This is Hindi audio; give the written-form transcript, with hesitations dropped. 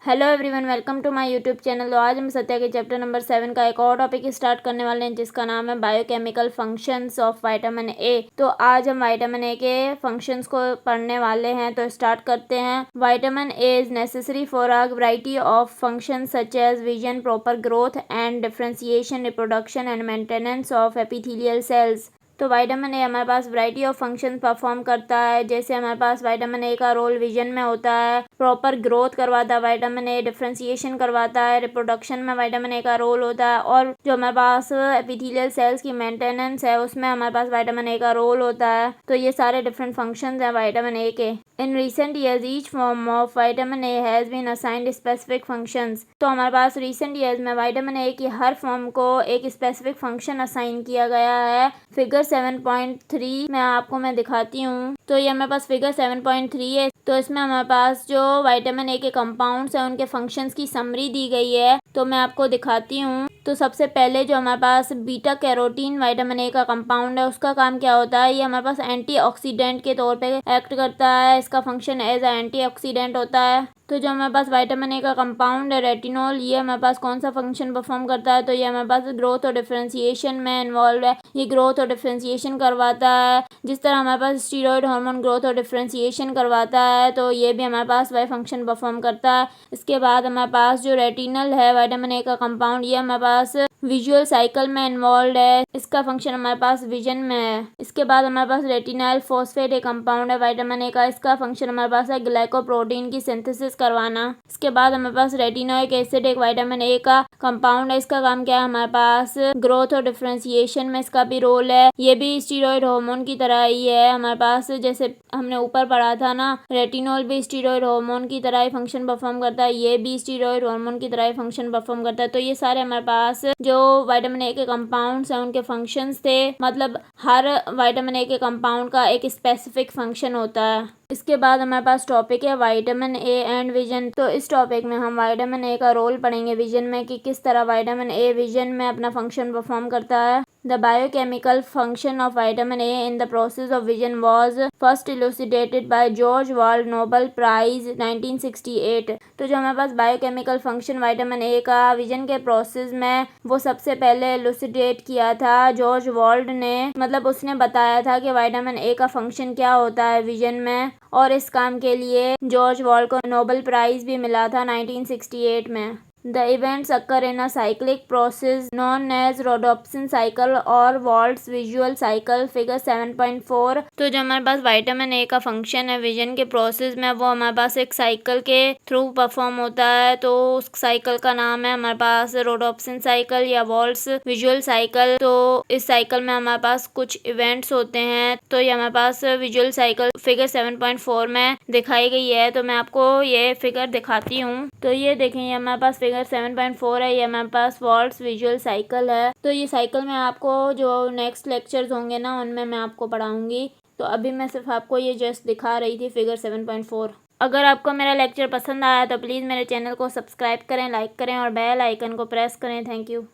Hello everyone, welcome to my YouTube channel. तो आज हम सत्या के चैप्टर नंबर 7 का एक और टॉपिक स्टार्ट करने वाले हैं जिसका नाम है बायोकेमिकल फंक्शंस ऑफ विटामिन ए। तो आज हम विटामिन ए के फंक्शंस को पढ़ने वाले हैं। तो स्टार्ट करते हैं। Vitamin A is necessary for a variety of functions such as vision, proper growth and differentiation, reproduction and maintenance of epithelial cells. तो विटामिन ए हमारे पास वैरायटी ऑफ फंक्शन परफॉर्म करता है। जैसे हमारे पास विटामिन ए का रोल विजन में होता है, प्रॉपर ग्रोथ करवाता है विटामिन ए, डिफरेंशिएशन करवाता है, रिप्रोडक्शन में विटामिन ए का रोल होता है, और जो हमारे पास एपिथेलियल सेल्स की मेंटेनेंस है उसमें हमारे पास विटामिन ए का रोल होता है। तो ये सारे डिफरेंट फंक्शंस हैं विटामिन ए के। In recent years each form of vitamin A has been assigned specific functions. तो हमारे पास रिसेंट ईयर्स में विटामिन ए की हर फॉर्म को एक स्पेसिफिक फंक्शन असाइन किया गया है। फिगर 7.3 में आपको मैं दिखाती हूँ। तो ये हमारे पास फिगर 7.3 है। तो इसमें हमारे पास जो विटामिन ए के कंपाउंड्स हैं उनके फंक्शंस की समरी दी गई है। तो मैं आपको दिखाती हूँ। तो सबसे पहले जो हमारे पास बीटा कैरोटीन विटामिन ए का कंपाउंड है उसका काम क्या होता है, ये हमारे पास एंटीऑक्सीडेंट के तौर पे एक्ट करता है। इसका फंक्शन एज अ एंटीऑक्सीडेंट होता है। तो जो हमारे पास विटामिन ए का कंपाउंड है रेटिनॉल, ये हमारे पास कौन सा फंक्शन परफॉर्म करता है, तो ये हमारे पास ग्रोथ और डिफरेंशिएशन में इन्वॉल्व है। ये ग्रोथ और डिफरेंशिएशन करवाता है। जिस तरह हमारे पास स्टीरॉयड हार्मोन ग्रोथ और डिफरेंशिएशन करवाता है, तो ये भी हमारे पास वही फंक्शन परफॉर्म करता है। इसके बाद हमारे पास जो रेटिनल है विटामिन ए का कंपाउंड, ये हमारे पास विजुअल साइकिल में इन्वॉल्व है। इसका फंक्शन हमारे पास विजन में है। इसके बाद हमारे पास रेटिनाइल फॉस्फेट एक कंपाउंड है विटामिन ए का। इसका फंक्शन हमारे पास है ग्लाइकोप्रोटीन की सिंथेसिस करवाना। इसके बाद हमारे पास रेटिनोइक एसिड एक विटामिन ए का कंपाउंड है। इसका काम क्या है, हमारे पास ग्रोथ और डिफरेंशिएशन में इसका भी रोल है। ये भी स्टीरॉयड हार्मोन की तरह ही है हमारे पास। जैसे हमने ऊपर पढ़ा था ना, रेटिनॉल भी स्टीरॉयड हार्मोन की तरह ही फंक्शन परफॉर्म करता है। ये भी स्टीरॉयड हार्मोन की तरह ही फंक्शन परफॉर्म करता है। तो ये सारे हमारे पास जो विटामिन ए के कंपाउंड्स हैं उनके फंक्शंस थे। मतलब हर विटामिन ए के कंपाउंड का एक स्पेसिफिक फंक्शन होता है। इसके बाद हमारे पास टॉपिक है विटामिन ए एंड विजन। तो इस टॉपिक में हम विटामिन ए का रोल पढ़ेंगे विजन में, कि किस तरह विटामिन ए विजन में अपना फंक्शन परफॉर्म करता है। The biochemical function of vitamin A in the process of vision was first elucidated by George Wald Nobel Prize 1968। तो जो हमारे पास बायोकेमिकल फंक्शन विटामिन ए का विजन के प्रोसेस में वो सबसे पहले एलुसिडेट किया था जॉर्ज वॉल्ड ने। मतलब उसने बताया था कि विटामिन ए का फंक्शन क्या होता है विजन में, और इस काम के लिए जॉर्ज वॉल्ड को नोबेल प्राइज भी मिला था 1968 में। The events occur in a cyclic process known as rhodopsin cycle और Wald's visual cycle, फिगर 7.4। तो जो हमारे पास विटामिन ए का फंक्शन है विजन के प्रोसेस में, वो हमारे पास एक साइकिल के थ्रू परफॉर्म होता है। तो उस साइकिल का नाम है हमारे पास रोडोप्सिन साइकिल या वॉल्ड्स विजुअल साइकिल। तो इस साइकिल में हमारे पास कुछ इवेंट्स होते हैं। तो ये हमारे पास विजुअल साइकिल फिगर 7.4 में दिखाई गई है। तो मैं आपको ये फिगर दिखाती हूँ। तो ये देखें, ये हमारे पास फिगर 7.4 है। ये हमारे पास वॉल्ड्स विजुअल साइकिल है। तो ये साइकिल में आपको जो नेक्स्ट लेक्चर्स होंगे ना उनमें मैं आपको पढ़ाऊंगी। तो अभी मैं सिर्फ आपको ये जस्ट दिखा रही थी फिगर 7.4। अगर आपको मेरा लेक्चर पसंद आया तो प्लीज़ मेरे चैनल को सब्सक्राइब करें, लाइक करें और बेल आइकन को प्रेस करें। Thank you.